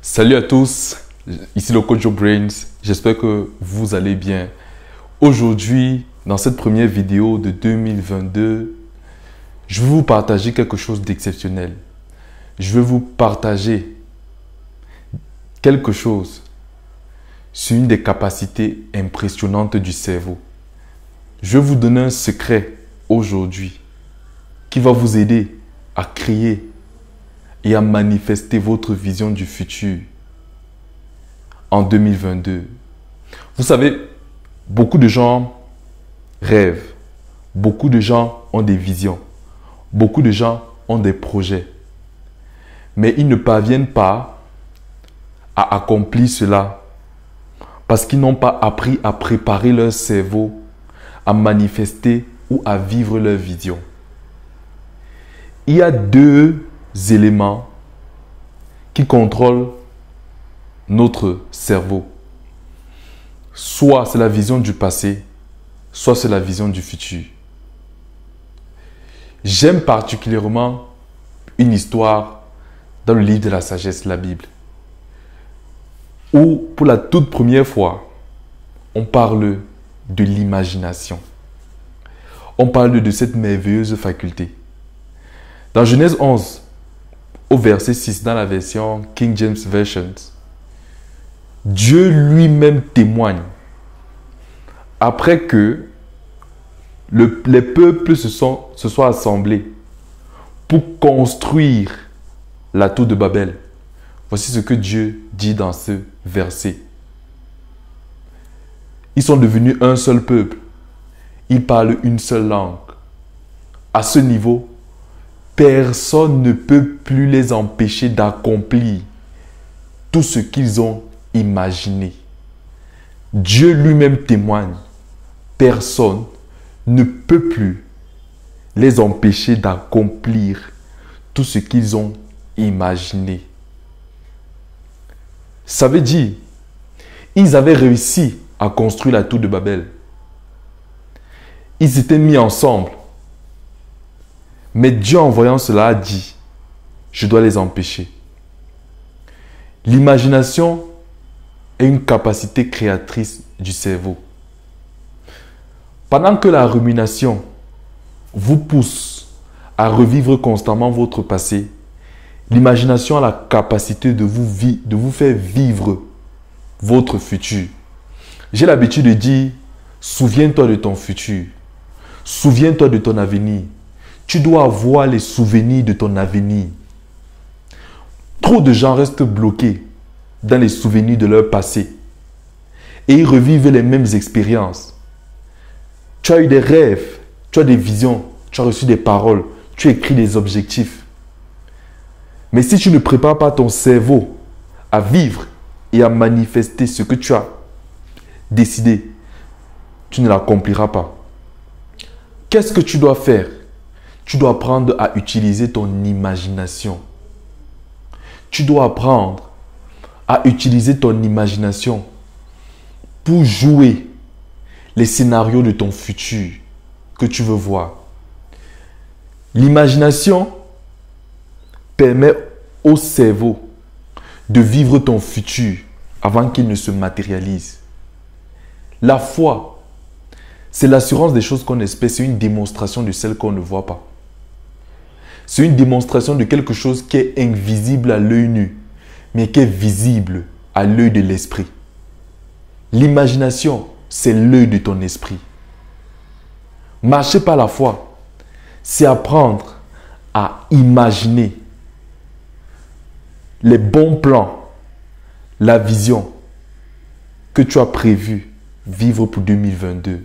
Salut à tous, ici le coach Joe Brains, j'espère que vous allez bien. Aujourd'hui, dans cette première vidéo de 2022, je vais vous partager quelque chose d'exceptionnel. Je vais vous partager quelque chose sur une des capacités impressionnantes du cerveau. Je vais vous donner un secret aujourd'hui qui va vous aider à créer et à manifester votre vision du futur en 2022. Vous savez, beaucoup de gens rêvent, beaucoup de gens ont des visions, beaucoup de gens ont des projets, mais ils ne parviennent pas à accomplir cela parce qu'ils n'ont pas appris à préparer leur cerveau à manifester ou à vivre leur vision. Il y a deux éléments qui contrôlent notre cerveau. Soit c'est la vision du passé, soit c'est la vision du futur. J'aime particulièrement une histoire dans le livre de la sagesse, la Bible, où pour la toute première fois, on parle de l'imagination. On parle de cette merveilleuse faculté. Dans Genèse 11, au verset 6, dans la version King James Version, Dieu lui-même témoigne après que les peuples se soient assemblés pour construire la tour de Babel. Voici ce que Dieu dit dans ce verset. Ils sont devenus un seul peuple. Ils parlent une seule langue. À ce niveau, personne ne peut plus les empêcher d'accomplir tout ce qu'ils ont imaginé. Dieu lui-même témoigne. Personne ne peut plus les empêcher d'accomplir tout ce qu'ils ont imaginé. Ça veut dire, ils avaient réussi à construire la tour de Babel. Ils s'étaient mis ensemble. Mais Dieu, en voyant cela, a dit, je dois les empêcher. L'imagination est une capacité créatrice du cerveau. Pendant que la rumination vous pousse à revivre constamment votre passé, l'imagination a la capacité de vous faire vivre votre futur. J'ai l'habitude de dire, souviens-toi de ton futur. Souviens-toi de ton avenir. Tu dois avoir les souvenirs de ton avenir. Trop de gens restent bloqués dans les souvenirs de leur passé. Et ils revivent les mêmes expériences. Tu as eu des rêves, tu as des visions, tu as reçu des paroles, tu écris des objectifs. Mais si tu ne prépares pas ton cerveau à vivre et à manifester ce que tu as décidé, tu ne l'accompliras pas. Qu'est-ce que tu dois faire? Tu dois apprendre à utiliser ton imagination. Tu dois apprendre à utiliser ton imagination pour jouer les scénarios de ton futur que tu veux voir. L'imagination permet au cerveau de vivre ton futur avant qu'il ne se matérialise. La foi, c'est l'assurance des choses qu'on espère, c'est une démonstration de celles qu'on ne voit pas. C'est une démonstration de quelque chose qui est invisible à l'œil nu, mais qui est visible à l'œil de l'esprit. L'imagination, c'est l'œil de ton esprit. Marcher par la foi, c'est apprendre à imaginer les bons plans, la vision que tu as prévu vivre pour 2022.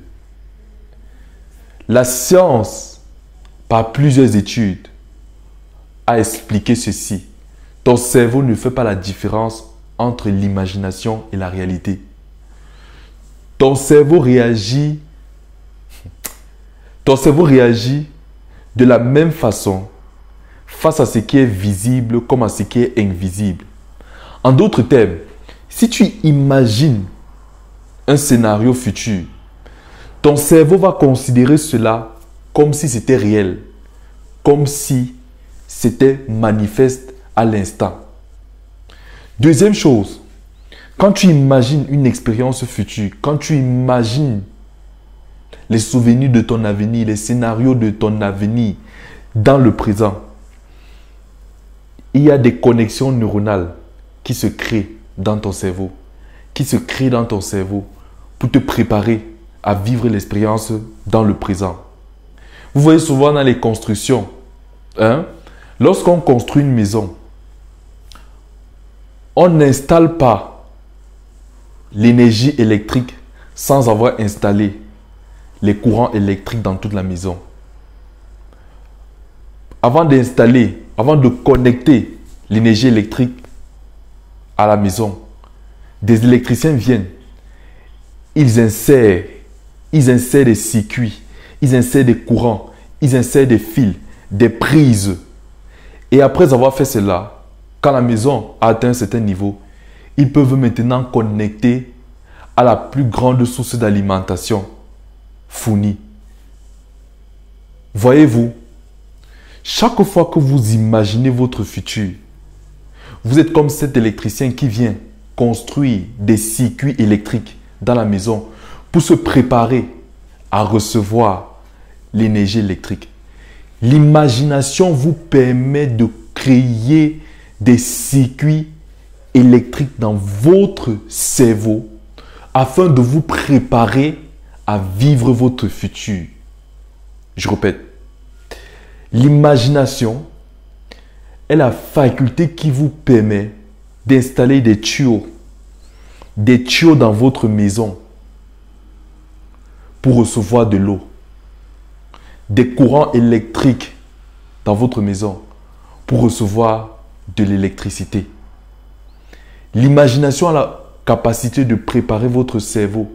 La science, par plusieurs études, a expliqué ceci. Ton cerveau ne fait pas la différence entre l'imagination et la réalité. Ton cerveau réagit de la même façon face à ce qui est visible comme à ce qui est invisible. En d'autres termes, si tu imagines un scénario futur, ton cerveau va considérer cela comme si c'était réel, comme si c'était manifeste à l'instant. Deuxième chose, quand tu imagines une expérience future, quand tu imagines les souvenirs de ton avenir, les scénarios de ton avenir dans le présent, il y a des connexions neuronales qui se créent dans ton cerveau, pour te préparer à vivre l'expérience dans le présent. Vous voyez souvent dans les constructions, lorsqu'on construit une maison, on n'installe pas l'énergie électrique sans avoir installé les courants électriques dans toute la maison. Avant de connecter l'énergie électrique à la maison, des électriciens viennent, ils insèrent des circuits, ils insèrent des courants, ils insèrent des fils, des prises. Et après avoir fait cela, quand la maison a atteint un certain niveau, ils peuvent maintenant connecter à la plus grande source d'alimentation fournie. Voyez-vous, chaque fois que vous imaginez votre futur, vous êtes comme cet électricien qui vient construire des circuits électriques dans la maison pour se préparer à recevoir l'énergie électrique. L'imagination vous permet de créer des circuits électriques dans votre cerveau afin de vous préparer à vivre votre futur. Je répète, l'imagination est la faculté qui vous permet d'installer des tuyaux dans votre maison pour recevoir de l'eau, des courants électriques dans votre maison pour recevoir de l'électricité. L'imagination a la capacité de préparer votre cerveau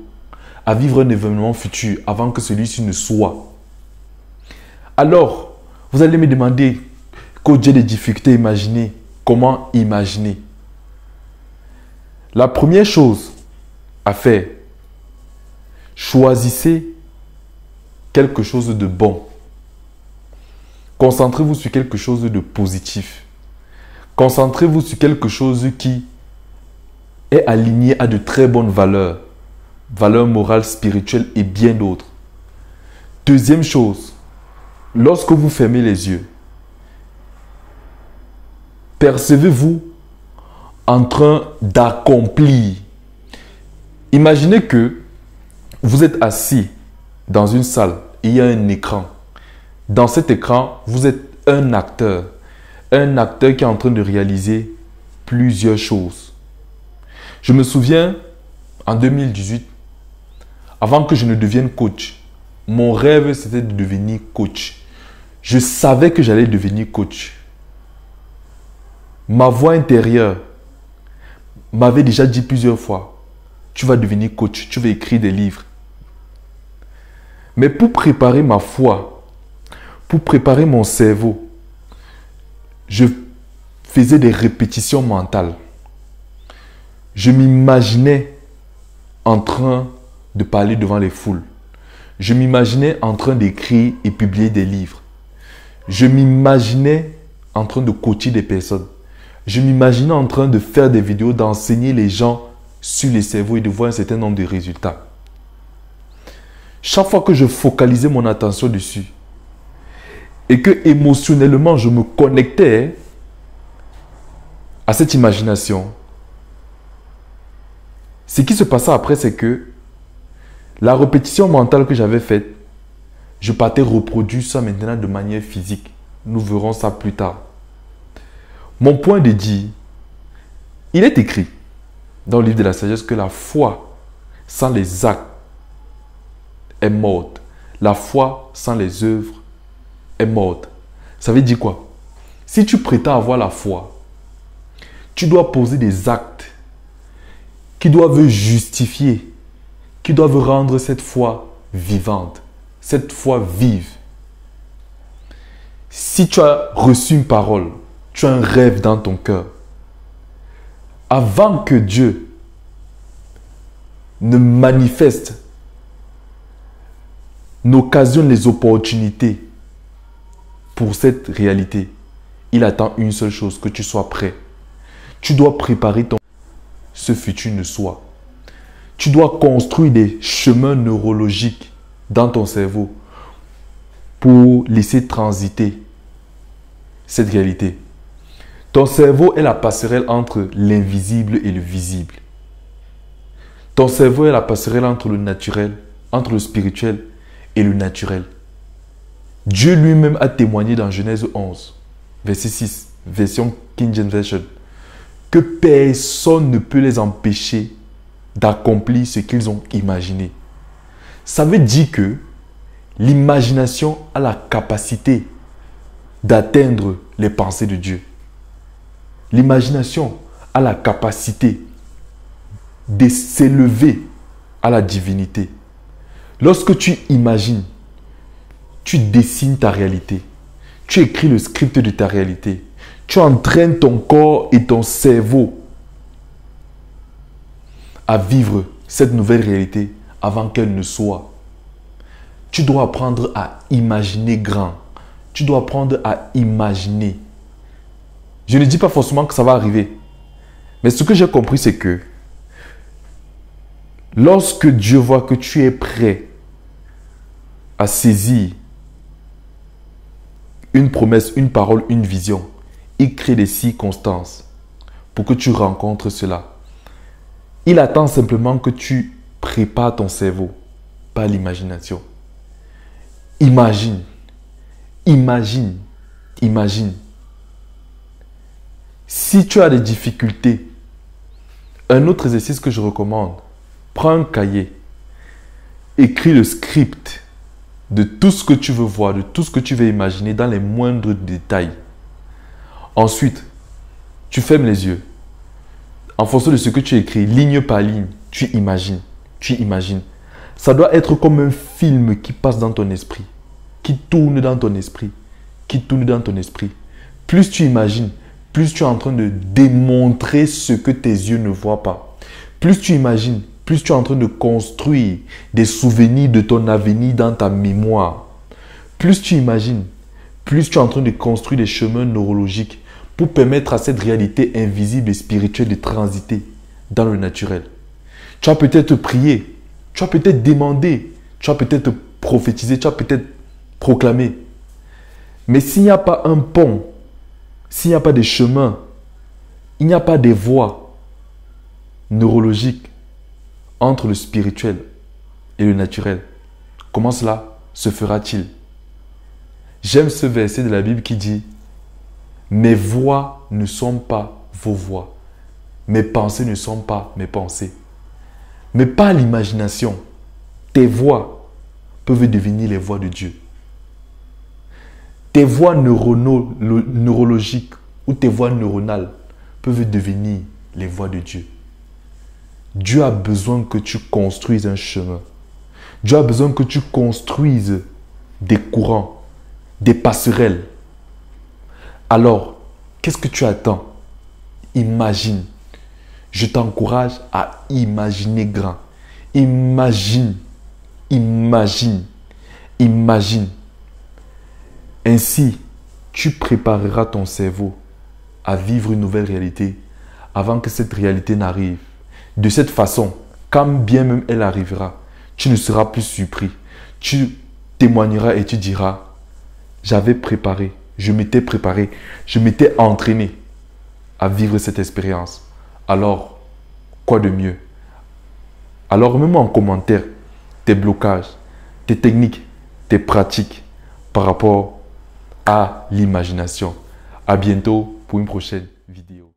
à vivre un événement futur avant que celui-ci ne soit. Alors, vous allez me demander que j'ai des difficultés à imaginer. Comment imaginer? La première chose à faire, choisissez quelque chose de bon. Concentrez-vous sur quelque chose de positif. Concentrez-vous sur quelque chose qui est aligné à de très bonnes valeurs. Valeurs morales, spirituelles et bien d'autres. Deuxième chose, lorsque vous fermez les yeux, percevez-vous en train d'accomplir. Imaginez que vous êtes assis dans une salle et il y a un écran. Dans cet écran, vous êtes un acteur qui est en train de réaliser plusieurs choses. Je me souviens, en 2018, avant que je ne devienne coach, mon rêve c'était de devenir coach. Je savais que j'allais devenir coach. Ma voix intérieure m'avait déjà dit plusieurs fois, tu vas devenir coach, tu vas écrire des livres. Mais pour préparer ma foi, pour préparer mon cerveau, je faisais des répétitions mentales. Je m'imaginais en train de parler devant les foules. Je m'imaginais en train d'écrire et publier des livres. Je m'imaginais en train de coacher des personnes. Je m'imaginais en train de faire des vidéos, d'enseigner les gens sur les cerveaux et de voir un certain nombre de résultats. Chaque fois que je focalisais mon attention dessus et que émotionnellement je me connectais à cette imagination, ce qui se passait après, c'est que la répétition mentale que j'avais faite, je partais reproduire ça maintenant de manière physique. Nous verrons ça plus tard. Mon point de dire, il est écrit dans le livre de la sagesse que la foi sans les actes est morte. La foi sans les œuvres est morte. Ça veut dire quoi? Si tu prétends avoir la foi, tu dois poser des actes qui doivent justifier, qui doivent rendre cette foi vivante, cette foi vive. Si tu as reçu une parole, tu as un rêve dans ton cœur, avant que Dieu ne manifeste, n'occasionne les opportunités pour cette réalité, il attend une seule chose, que tu sois prêt. Tu dois préparer ce futur ne soit. Tu dois construire des chemins neurologiques dans ton cerveau pour laisser transiter cette réalité. Ton cerveau est la passerelle entre l'invisible et le visible. Ton cerveau est la passerelle entre le naturel, entre le spirituel et le naturel. Dieu lui-même a témoigné dans Genèse 11, verset 6, version King James Version, que personne ne peut les empêcher d'accomplir ce qu'ils ont imaginé. Ça veut dire que l'imagination a la capacité d'atteindre les pensées de Dieu. L'imagination a la capacité de s'élever à la divinité. Lorsque tu imagines, tu dessines ta réalité. Tu écris le script de ta réalité. Tu entraînes ton corps et ton cerveau à vivre cette nouvelle réalité avant qu'elle ne soit. Tu dois apprendre à imaginer grand. Tu dois apprendre à imaginer. Je ne dis pas forcément que ça va arriver. Mais ce que j'ai compris, c'est que lorsque Dieu voit que tu es prêt à saisir une promesse, une parole, une vision, il crée des circonstances pour que tu rencontres cela. Il attend simplement que tu prépares ton cerveau, pas l'imagination. Imagine, imagine, imagine. Si tu as des difficultés, un autre exercice que je recommande, prends un cahier, écris le script de tout ce que tu veux voir, de tout ce que tu veux imaginer dans les moindres détails. Ensuite, tu fermes les yeux. En fonction de ce que tu écris, ligne par ligne, tu imagines, tu imagines. Ça doit être comme un film qui passe dans ton esprit, qui tourne dans ton esprit, qui tourne dans ton esprit. Plus tu imagines, plus tu es en train de démontrer ce que tes yeux ne voient pas. Plus tu imagines, plus tu es en train de construire des souvenirs de ton avenir dans ta mémoire. Plus tu imagines, plus tu es en train de construire des chemins neurologiques pour permettre à cette réalité invisible et spirituelle de transiter dans le naturel. Tu as peut-être prié, tu as peut-être demandé, tu as peut-être prophétisé, tu as peut-être proclamé. Mais s'il n'y a pas un pont, s'il n'y a pas de chemin, il n'y a pas de voies neurologiques entre le spirituel et le naturel, comment cela se fera-t-il? J'aime ce verset de la Bible qui dit « Mes voix ne sont pas vos voix, mes pensées ne sont pas mes pensées. » Mais par l'imagination, tes voix peuvent devenir les voix de Dieu. Tes voix neurologiques ou tes voix neuronales peuvent devenir les voix de Dieu. Dieu a besoin que tu construises un chemin. Dieu a besoin que tu construises des courants, des passerelles. Alors, qu'est-ce que tu attends? Imagine. Je t'encourage à imaginer grand. Imagine, imagine, imagine. Ainsi, tu prépareras ton cerveau à vivre une nouvelle réalité avant que cette réalité n'arrive. De cette façon, quand bien même elle arrivera, tu ne seras plus surpris. Tu témoigneras et tu diras, j'avais préparé, je m'étais préparé, je m'étais entraîné à vivre cette expérience. Alors, quoi de mieux? Alors, mets-moi en commentaire tes blocages, tes techniques, tes pratiques par rapport à l'imagination. À bientôt pour une prochaine vidéo.